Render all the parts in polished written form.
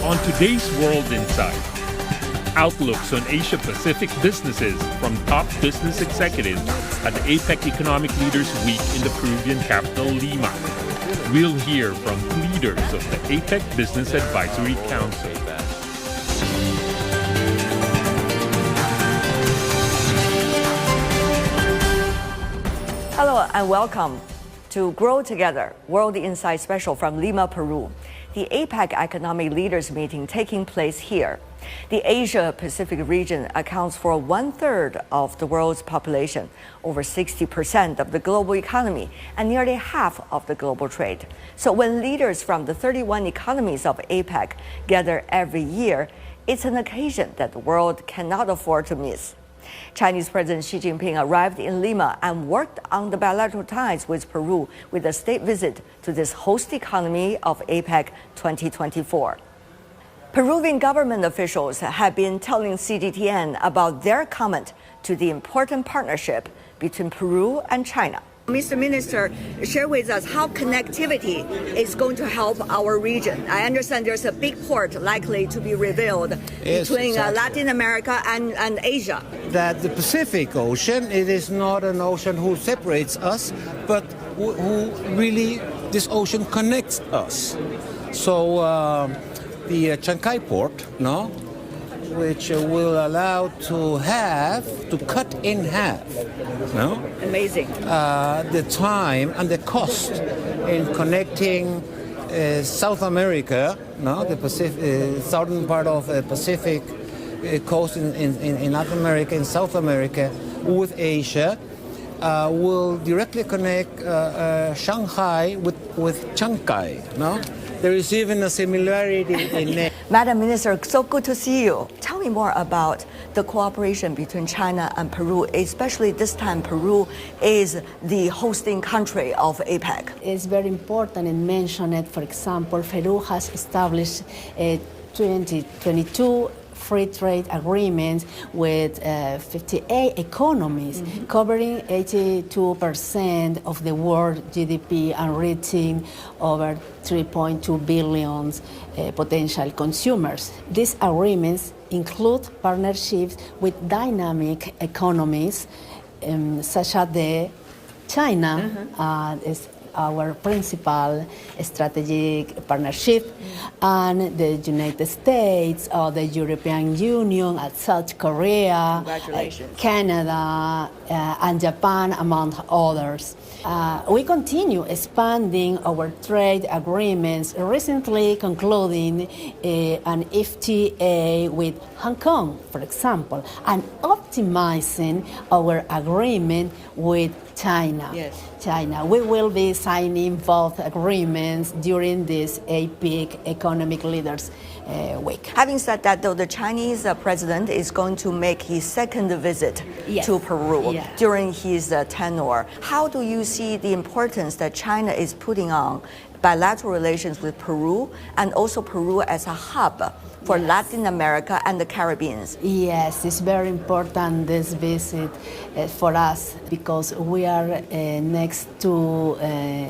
On today's World Insight, outlooks on Asia-Pacific businesses from top business executives at the APEC Economic Leaders Week in the Peruvian capital, Lima. We'll hear from leaders of the APEC Business Advisory Council. Hello and welcome to Grow Together, World Insight Special from Lima, Peru. The APEC Economic Leaders Meeting taking place here. The Asia-Pacific region accounts for 1/3 of the world's population, over 60% of the global economy, and nearly half of the global trade. So when leaders from the 31 economies of APEC gather every year, it's an occasion that the world cannot afford to miss. Chinese President Xi Jinping arrived in Lima and worked on the bilateral ties with Peru with a state visit to this host economy of APEC 2024. Peruvian government officials have been telling CGTN about their comment to the important partnership between Peru and China. Mr. Minister, share with us how connectivity is going to help our region. I understand there's a big port likely to be revealed between Latin America and Asia. That the Pacific Ocean, it is not an ocean who separates us, but who really, this ocean connects us. So the Chancay port, which will allow to cut in half, Amazing. The time and the cost in connecting South America, the Pacific, southern part of the Pacific coast in Latin America, in South America, with Asia, will directly connect Shanghai with Chancay, There is even a similarity in name. Madam Minister, so good to see you. Tell me more about the cooperation between China and Peru, especially this time Peru is the hosting country of APEC. It's very important and mention it. For example, Peru has established a 2022 free trade agreements with 58 economies, covering 82% of the world GDP and reaching over 3.2 billion potential consumers. These agreements include partnerships with dynamic economies, such as the China is our principal strategic partnership, and the United States, or the European Union, South Korea, Canada, and Japan, among others. We continue expanding our trade agreements, recently concluding an FTA with Hong Kong, for example, and optimizing our agreement with China. Yes. China. We will be signing both agreements during this APEC Economic Leaders Week. Having said that, though, the Chinese president is going to make his second visit to Peru during his tenure. How do you see the importance that China is putting on bilateral relations with Peru, and also Peru as a hub for Latin America and the Caribbean? Yes, it's very important, this visit for us, because we are next to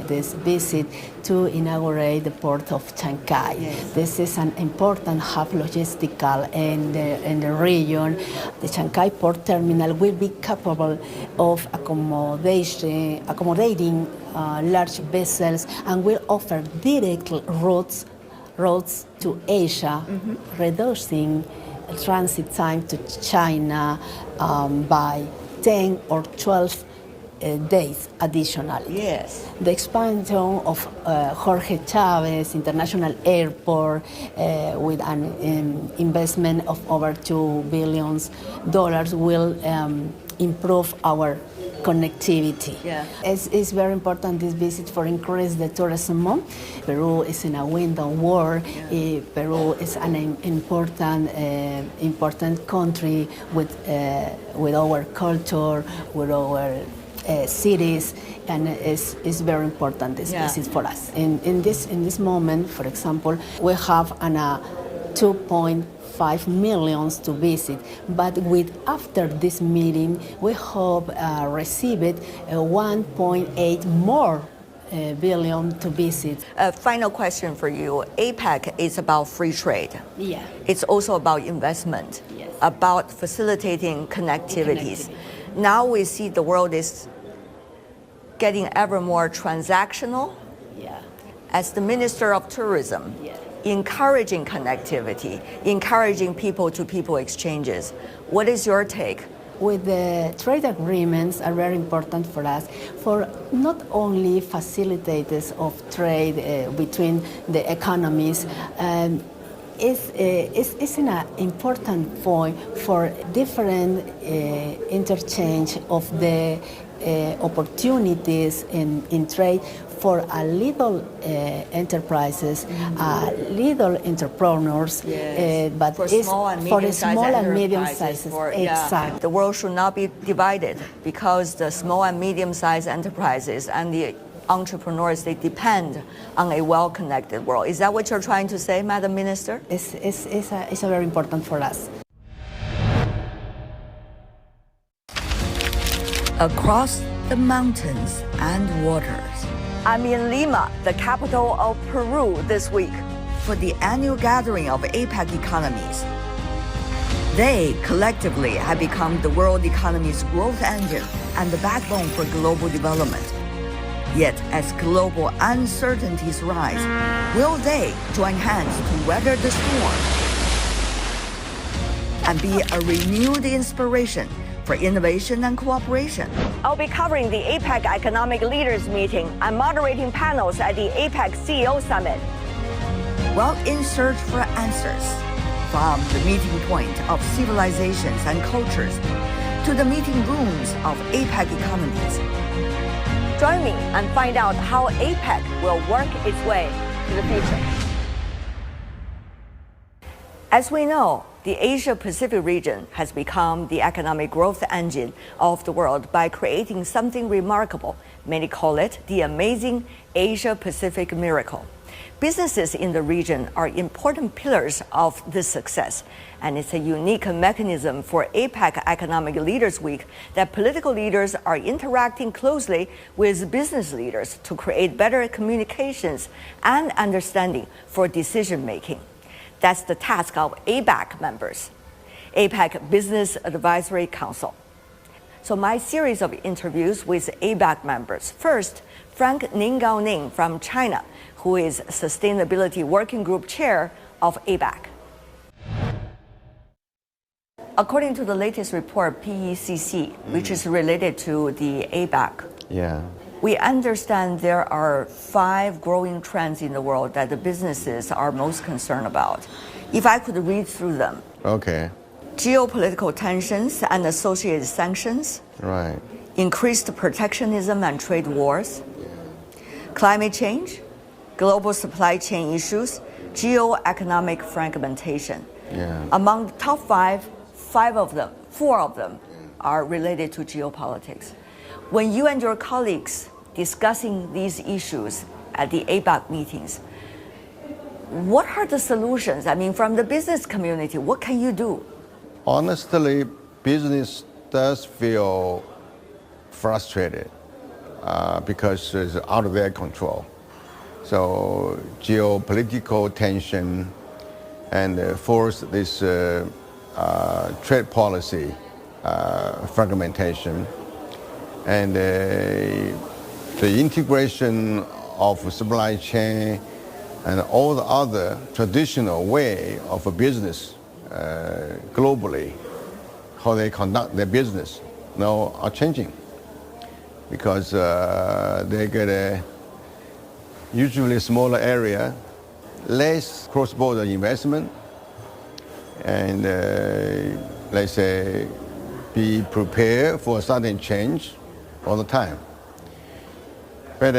this visit to inaugurate the port of Chancay. Yes. This is an important hub logistical in the region. The Chancay port terminal will be capable of accommodating large vessels and will offer direct routes to Asia, reducing transit time to China by 10 or 12 days additionally. Yes. The expansion of Jorge Chávez International Airport with an investment of over $2 billion will improve our connectivity. Yeah. It's very important, this visit, for increase the tourism. Peru is in a window war. Peru is an important country with our culture, with our cities, and it's very important, this visit for us. In this moment, for example, we have 2.5 million to visit, but after this meeting, we hope receive 1.8 more billion to visit. Final question for you. APEC is about free trade. Yeah. It's also about investment, Yes. about facilitating connectivities. Now we see the world is getting ever more transactional. Yeah. As the Minister of Tourism, Yeah. encouraging connectivity, encouraging people-to-people exchanges. What is your take? With the trade agreements are very important for us, for not only facilitators of trade between the economies, it's an important point for different interchange of the opportunities in trade for a little enterprises, little entrepreneurs, but For it's small and for medium-sized small and enterprises, medium-sized. Exactly. The world should not be divided because the small and medium-sized enterprises and the entrepreneurs, they depend on a well-connected world. Is that what you're trying to say, Madam Minister? It's very important for us. Across the mountains and waters, I'm in Lima, the capital of Peru, this week for the annual gathering of APEC economies. They collectively have become the world economy's growth engine and the backbone for global development. Yet, as global uncertainties rise, will they join hands to weather the storm and be a renewed inspiration for innovation and cooperation? I'll be covering the APEC Economic Leaders Meeting and moderating panels at the APEC CEO Summit. Well, in search for answers, from the meeting point of civilizations and cultures to the meeting rooms of APEC economies. Join me and find out how APEC will work its way to the future. As we know, the Asia-Pacific region has become the economic growth engine of the world by creating something remarkable. Many call it the amazing Asia-Pacific miracle. Businesses in the region are important pillars of this success, and it's a unique mechanism for APEC Economic Leaders Week that political leaders are interacting closely with business leaders to create better communications and understanding for decision-making. That's the task of ABAC members, APEC Business Advisory Council. So my series of interviews with ABAC members. First, Ning Gao Ning from China, who is Sustainability Working Group Chair of ABAC. According to the latest report, PECC, which is related to the ABAC, we understand there are 5 growing trends in the world that the businesses are most concerned about. If I could read through them. Okay. Geopolitical tensions and associated sanctions. Right. Increased protectionism and trade wars. Climate change. Global supply chain issues. Geo-economic fragmentation. Among the top 5, 4 of them are related to geopolitics. When you and your colleagues discussing these issues at the ABAC meetings, what are the solutions? I mean, from the business community, what can you do? Honestly, business does feel frustrated because it's out of their control. So geopolitical tension and force this trade policy fragmentation, and the integration of supply chain and all the other traditional way of a business globally, how they conduct their business now are changing because they get a usually smaller area, less cross-border investment, and let's say be prepared for a sudden change all the time. But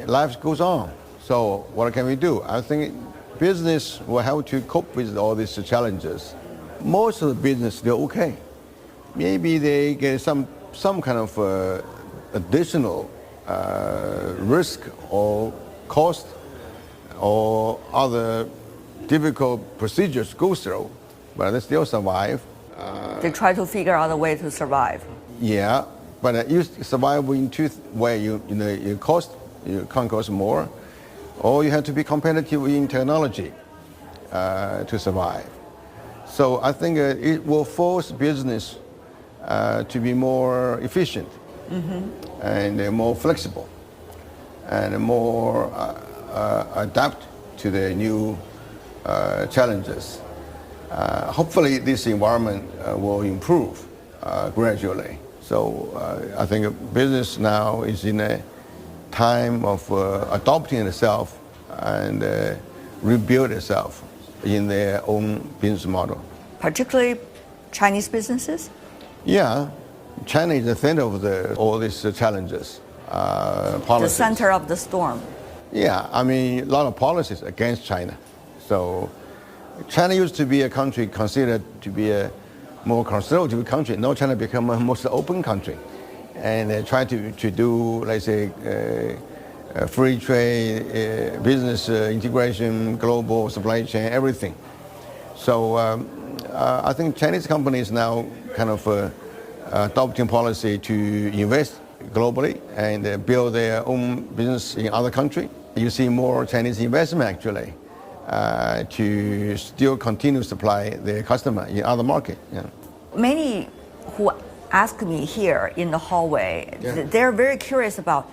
life goes on. So what can we do? I think business will have to cope with all these challenges. Most of the business, they're okay. Maybe they get some kind of additional risk or cost or other difficult procedures go through, but they still survive. They try to figure out a way to survive. Yeah, but you survive in 2 ways. You cost you can't cost more, or you have to be competitive in technology to survive. So I think it will force business to be more efficient and more flexible and more adapt to the new challenges. Hopefully this environment will improve gradually. So I think business now is in a time of adopting itself and rebuild itself in their own business model. Particularly Chinese businesses? Yeah, China is the center of all these challenges. Policies. The center of the storm. Yeah, I mean, a lot of policies against China. So China used to be a country considered to be a more conservative country. Now China become a most open country. And they try to do, let's say, free trade, business integration, global supply chain, everything. So I think Chinese companies now kind of adopting policy to invest globally and build their own business in other countries. You see more Chinese investment actually to still continue to supply their customer in other markets. Yeah. Many who ask me here in the hallway, they're very curious about,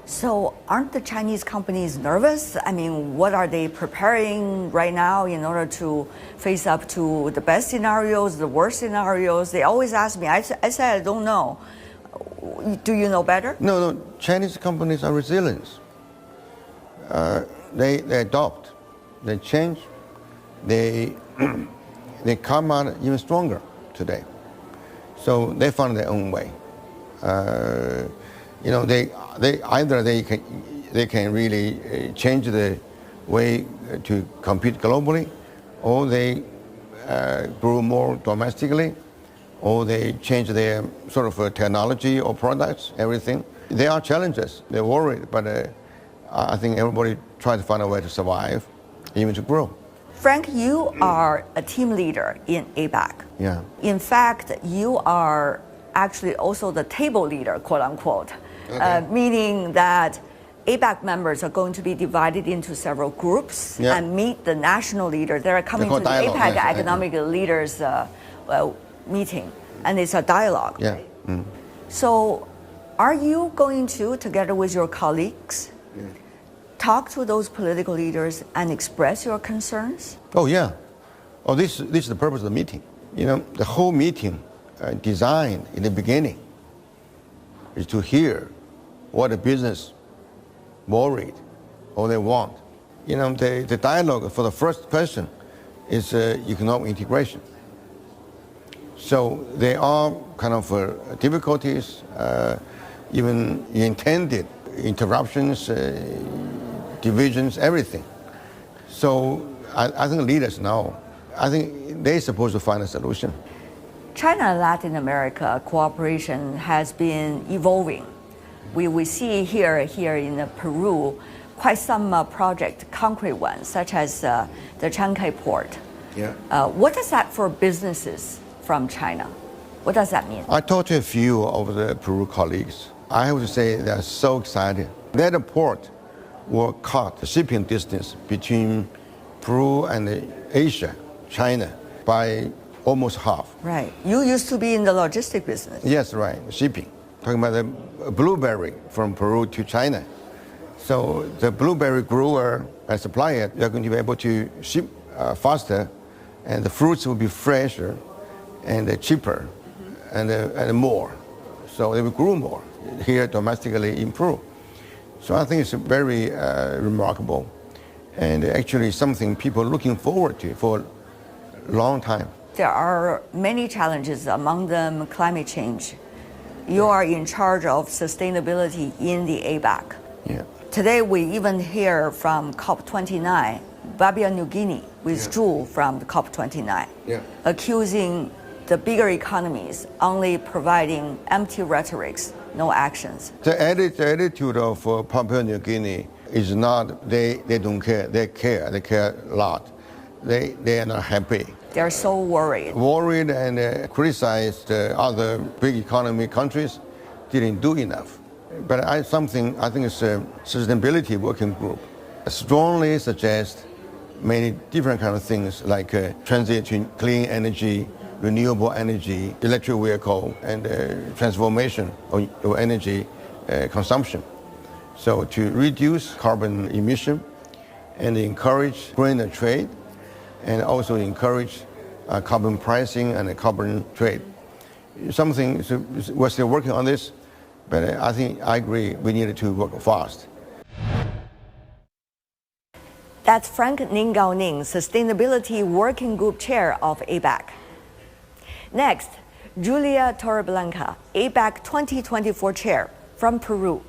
so aren't the Chinese companies nervous? I mean, what are they preparing right now in order to face up to the best scenarios, the worst scenarios? They always ask me. I said, I don't know. Do you know better? No, Chinese companies are resilient. They adopt, they change, they come out even stronger today. So they found their own way. They can really change the way to compete globally, or they grow more domestically, or they change their sort of technology or products, everything. There are challenges, they're worried, but I think everybody tries to find a way to survive, even to grow. Frank, you are a team leader in ABAC. Yeah. In fact, you are actually also the table leader, quote unquote, meaning that ABAC members are going to be divided into several groups and meet the national leaders. They're coming to the APEC Economic Leaders meeting, and it's a dialogue. Yeah. Right? Mm. So are you going to, together with your colleagues, talk to those political leaders and express your concerns? Oh, yeah. Oh, this is the purpose of the meeting. You know, the whole meeting designed in the beginning is to hear what the business worried or they want. You know, the dialogue for the first question is economic integration. So there are kind of difficulties, even intended interruptions, divisions, everything. So I think leaders know. I think they're supposed to find a solution. China and Latin America cooperation has been evolving. We see here in Peru quite some project, concrete ones, such as the Chancay port. Yeah. What does that for businesses from China? What does that mean? I talked to a few of the Peru colleagues. I have to say they're so excited. That port will cut the shipping distance between Peru and Asia, China, by almost half. Right. You used to be in the logistic business. Yes, right. Shipping. Talking about the blueberry from Peru to China. So the blueberry grower and supplier, they're going to be able to ship faster, and the fruits will be fresher and cheaper and more. So they will grow more here domestically in Peru. So I think it's very remarkable, and actually something people are looking forward to for a long time. There are many challenges, among them climate change. You are in charge of sustainability in the ABAC. Yeah. Today we even hear from COP29, Papua New Guinea withdrew from the COP29, accusing the bigger economies only providing empty rhetorics, no actions. The attitude of Papua New Guinea is not they don't care, they care a lot. They are not happy. They're so worried. Worried and criticized other big economy countries didn't do enough. But I think it's a sustainability working group. I strongly suggest many different kind of things like transit to clean energy, renewable energy, electric vehicle, and transformation of energy consumption. So to reduce carbon emission and encourage greener trade, and also encourage carbon pricing and carbon trade. We're still working on this, but I agree we need to work fast. That's Frank Ning Gao Ning, Sustainability Working Group Chair of ABAC. Next, Julia Torreblanca, ABAC 2024 Chair from Peru.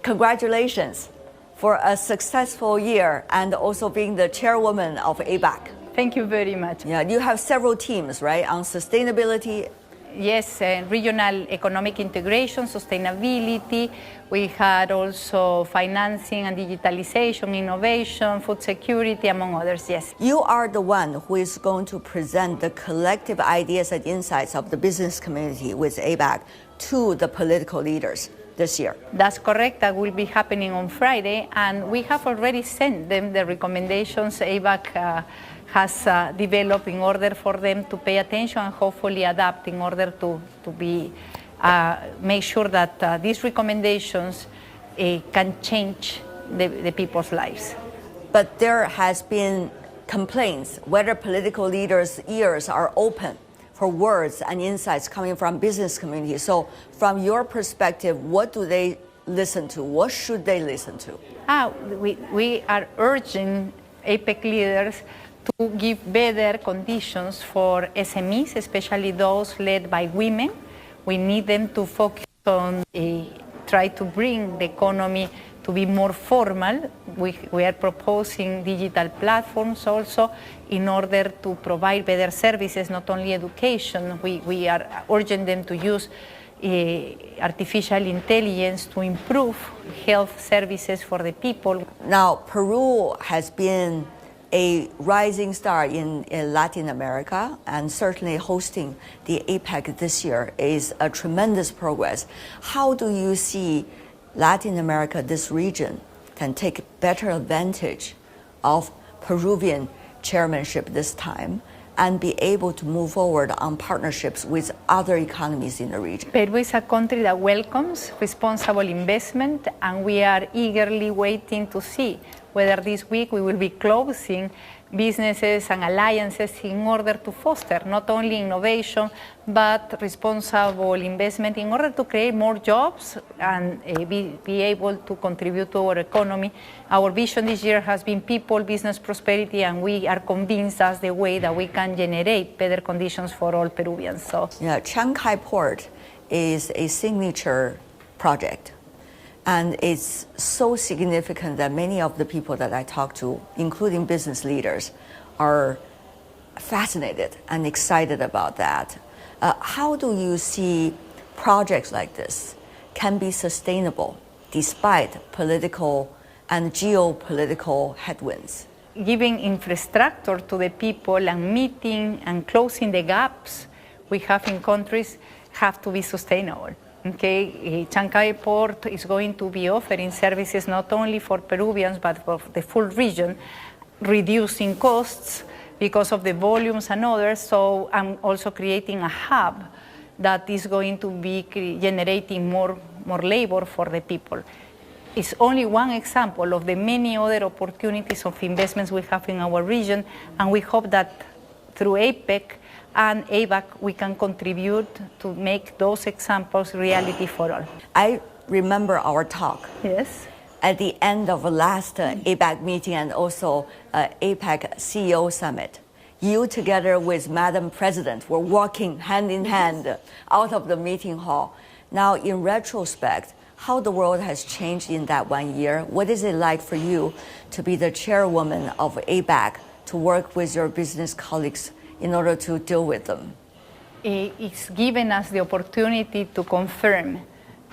Congratulations for a successful year and also being the chairwoman of ABAC. Thank you very much. Yeah, you have several teams, right, on sustainability. Yes, regional economic integration, sustainability. We had also financing and digitalization, innovation, food security, among others, yes. You are the one who is going to present the collective ideas and insights of the business community with ABAC to the political leaders this year. That's correct. That will be happening on Friday, and we have already sent them the recommendations ABAC has developed in order for them to pay attention and hopefully adapt in order to make sure that these recommendations can change the people's lives. But there has been complaints whether political leaders' ears are open for words and insights coming from business community. So from your perspective, what do they listen to? What should they listen to? We are urging APEC leaders to give better conditions for SMEs, especially those led by women. We need them to focus on try to bring the economy to be more formal. We are proposing digital platforms also in order to provide better services, not only education. We are urging them to use artificial intelligence to improve health services for the people. Now, Peru has been a rising star in Latin America, and certainly hosting the APEC this year is a tremendous progress. How do you see Latin America, this region, can take better advantage of Peruvian chairmanship this time and be able to move forward on partnerships with other economies in the region? Peru is a country that welcomes responsible investment, and we are eagerly waiting to see whether this week we will be closing businesses and alliances in order to foster not only innovation but responsible investment in order to create more jobs and be able to contribute to our economy. Our vision this year has been people, business, prosperity, and we are convinced that's the way that we can generate better conditions for all Peruvians. So, yeah, Chancay Port is a signature project. And it's so significant that many of the people that I talk to, including business leaders, are fascinated and excited about that. How do you see projects like this can be sustainable despite political and geopolitical headwinds? Giving infrastructure to the people and meeting and closing the gaps we have in countries have to be sustainable. Okay, Chancay Port is going to be offering services not only for Peruvians but for the full region, reducing costs because of the volumes and others. So I'm also creating a hub that is going to be generating more labor for the people. It's only one example of the many other opportunities of investments we have in our region, and we hope that through APEC and ABAC, we can contribute to make those examples reality for all. I remember our talk. Yes. At the end of the last ABAC meeting and also APEC CEO Summit. You together with Madam President were walking hand in hand out of the meeting hall. Now, in retrospect, how the world has changed in that 1 year. What is it like for you to be the chairwoman of ABAC, to work with your business colleagues in order to deal with them? It's given us the opportunity to confirm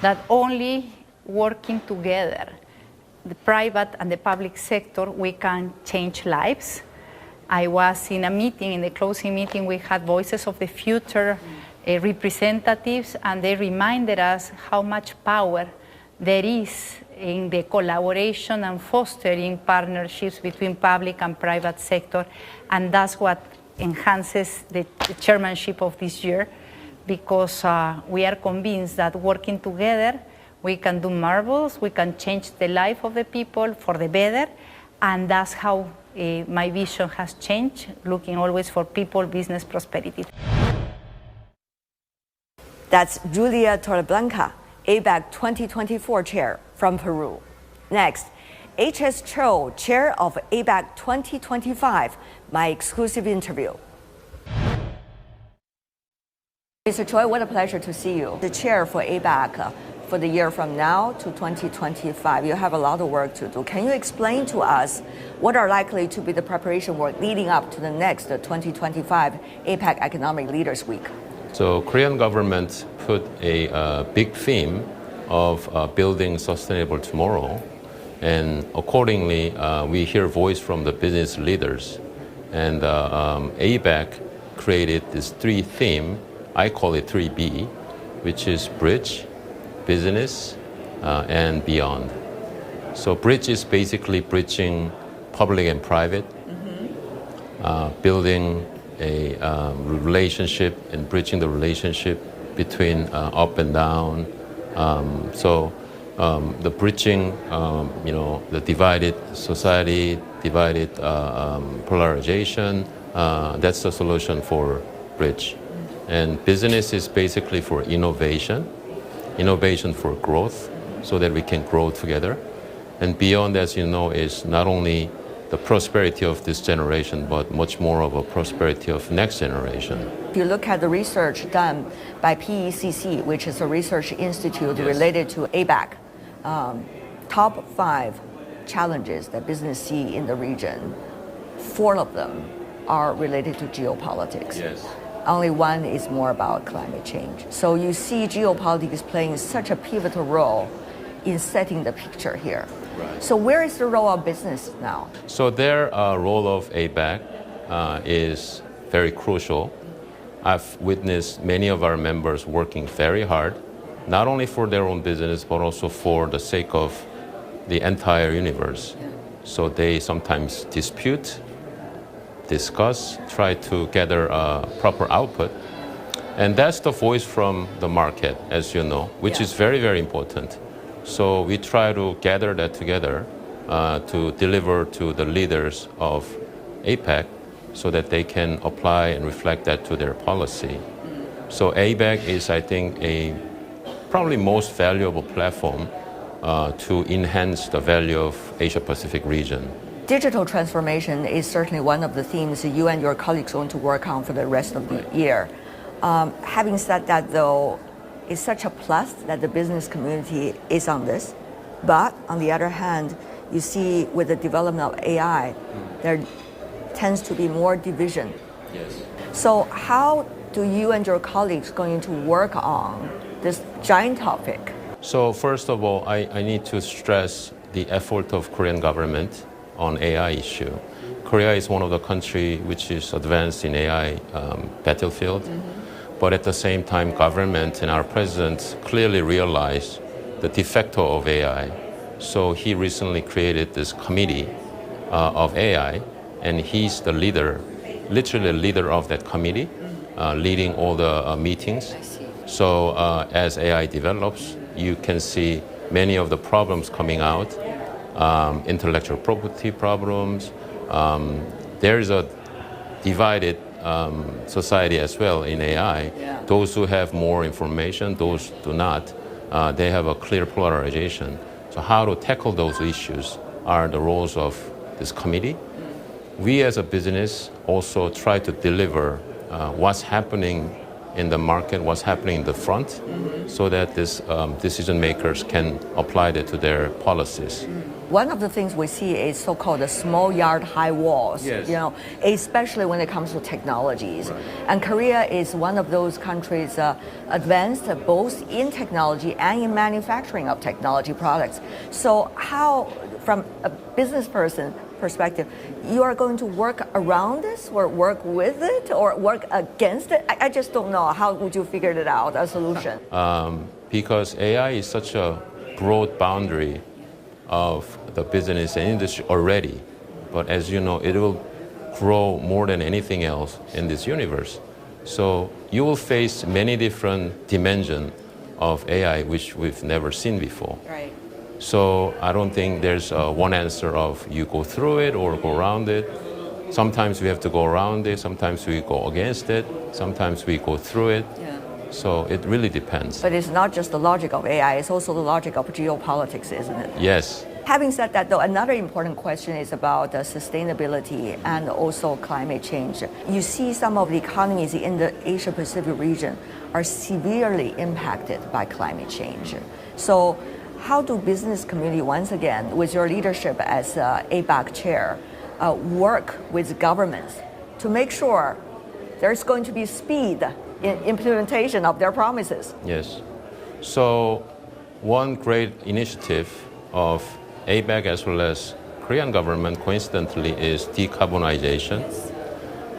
that only working together, the private and the public sector, we can change lives. I was in a meeting, in the closing meeting, we had Voices of the Future representatives, and they reminded us how much power there is in the collaboration and fostering partnerships between public and private sector, and that's what enhances the chairmanship of this year, because we are convinced that working together we can do marvels, we can change the life of the people for the better, and that's how my vision has changed, looking always for people, business, prosperity. That's Julia Torreblanca, ABAC 2024 Chair from Peru. Next, H.S. Cho, Chair of ABAC 2025, my exclusive interview. Mr. Choi, what a pleasure to see you. The chair for ABAC for the year from now to 2025. You have a lot of work to do. Can you explain to us what are likely to be the preparation work leading up to the next 2025 APEC Economic Leaders Week? So Korean government put a big theme of building sustainable tomorrow, and accordingly we hear voice from the business leaders, and ABAC created this three theme. I call it 3B, which is bridge, business, and beyond. So bridge is basically bridging public and private, building a relationship and bridging the relationship between up and down. The bridging, the divided society, divided polarization, that's the solution for bridge. And business is basically for innovation for growth, so that we can grow together. And beyond, as you know, is not only the prosperity of this generation, but much more of a prosperity of next generation. If you look at the research done by PECC, which is a research institute related to ABAC, top 5 challenges that business see in the region, 4 of them are related to geopolitics. Yes. Only 1 is more about climate change. So you see geopolitics playing such a pivotal role in setting the picture here. Right. So where is the role of business now? So their role of ABAC is very crucial. I've witnessed many of our members working very hard, not only for their own business, but also for the sake of the entire universe. Yeah. So they sometimes dispute, discuss, try to gather a proper output. And that's the voice from the market, as you know, which is very, very important. So we try to gather that together to deliver to the leaders of APEC so that they can apply and reflect that to their policy. So ABAC is, I think, a probably most valuable platform to enhance the value of Asia-Pacific region. Digital transformation is certainly one of the themes you and your colleagues are going to work on for the rest of the year. Having said that, though, it's such a plus that the business community is on this. But on the other hand, you see with the development of AI, there tends to be more division. Yes. So how do you and your colleagues going to work on this giant topic? So first of all, I need to stress the effort of Korean government on AI issue. Korea is one of the countries which is advanced in AI battlefield. But at the same time, government and our president clearly realized the defecto of AI. So he recently created this committee of AI, and he's the leader, literally the leader of that committee, leading all the meetings. So as AI develops, you can see many of the problems coming out, intellectual property problems. There is a divided society as well in AI. Yeah. Those who have more information, those do not. They have a clear polarization. So how to tackle those issues are the roles of this committee. We as a business also try to deliver what's happening in the market, what's happening in the front, so that this decision makers can apply that to their policies. One of the things we see is so-called the small yard, high walls, Yes. Especially when it comes to technologies. Right. And Korea is one of those countries advanced both in technology and in manufacturing of technology products. So how, from a business person, perspective, you are going to work around this or work with it or work against it? I just don't know. How would you figure it out, a solution? Because AI is such a broad boundary of the business and industry already. But as you know, it will grow more than anything else in this universe. So you will face many different dimensions of AI which we've never seen before. Right. So I don't think there's one answer of you go through it or go around it. Sometimes we have to go around it, sometimes we go against it, sometimes we go through it. Yeah. So it really depends. But it's not just the logic of AI, it's also the logic of geopolitics, isn't it? Yes. Having said that, though, another important question is about sustainability and also climate change. You see some of the economies in the Asia-Pacific region are severely impacted by climate change. So how do business community, once again, with your leadership as ABAC Chair, work with governments to make sure there's going to be speed in implementation of their promises? Yes. So one great initiative of ABAC as well as Korean government, coincidentally, is decarbonization.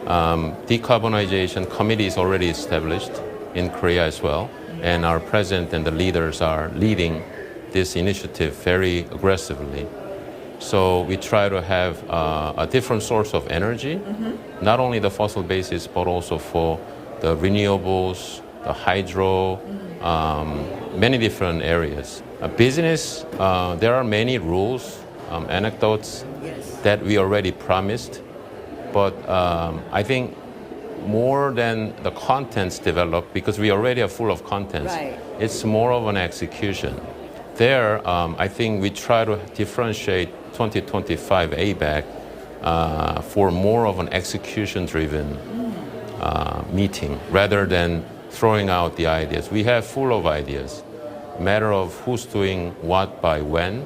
Decarbonization committee is already established in Korea as well, and our president and the leaders are leading this initiative very aggressively. So we try to have a different source of energy, not only the fossil basis, but also for the renewables, the hydro, many different areas. Business, there are many rules, anecdotes that we already promised, but I think more than the contents developed, because we already are full of contents, it's more of an execution. There, I think we try to differentiate 2025 ABAC for more of an execution-driven meeting rather than throwing out the ideas. We have full of ideas. Matter of who's doing what by when,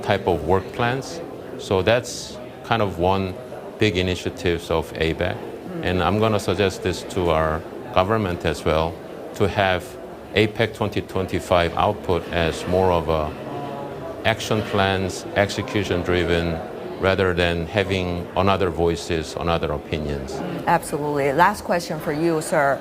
type of work plans. So that's kind of one big initiative of ABAC. And I'm going to suggest this to our government as well, to have APEC 2025 output as more of a action plans, execution driven, rather than having another voices, another opinions. Absolutely. Last question for you, sir,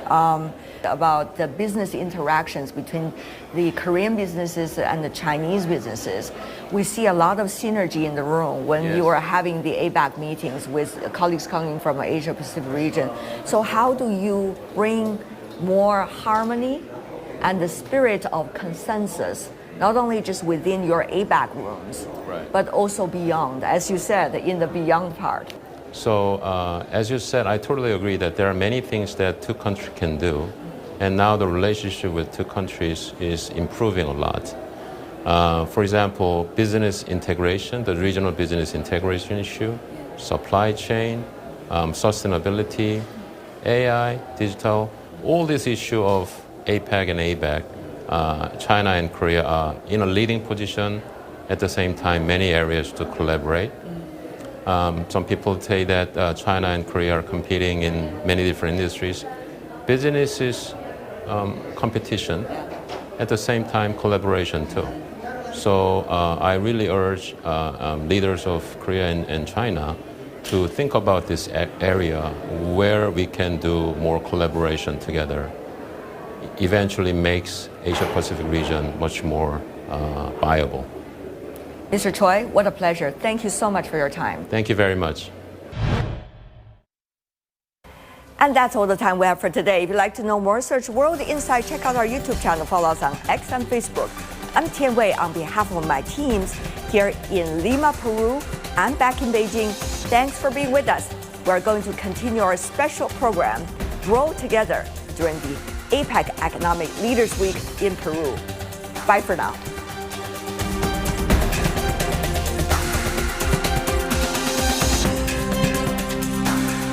about the business interactions between the Korean businesses and the Chinese businesses. We see a lot of synergy in the room when you are having the ABAC meetings with colleagues coming from the Asia-Pacific region. So how do you bring more harmony and the spirit of consensus, not only just within your ABAC rooms, but also beyond, as you said, in the beyond part? So, as you said, I totally agree that there are many things that two countries can do. And now the relationship with two countries is improving a lot. For example, business integration, the regional business integration issue, supply chain, sustainability, AI, digital, all this issue of APEC and ABAC, China and Korea are in a leading position. At the same time, many areas to collaborate. Some people say that China and Korea are competing in many different industries. Business is competition, at the same time collaboration too. So I really urge leaders of Korea and China to think about this area where we can do more collaboration together. Eventually makes Asia-Pacific region much more viable. Mr. Choi, what a pleasure. Thank you so much for your time. Thank you very much. And that's all the time we have for today. If you'd like to know more, search World Insight. Check out our YouTube channel. Follow us on X and Facebook. I'm Tian Wei on behalf of my teams here in Lima, Peru, and back in Beijing. Thanks for being with us. We're going to continue our special program, Grow Together, during the APEC Economic Leaders Week in Peru. Bye for now.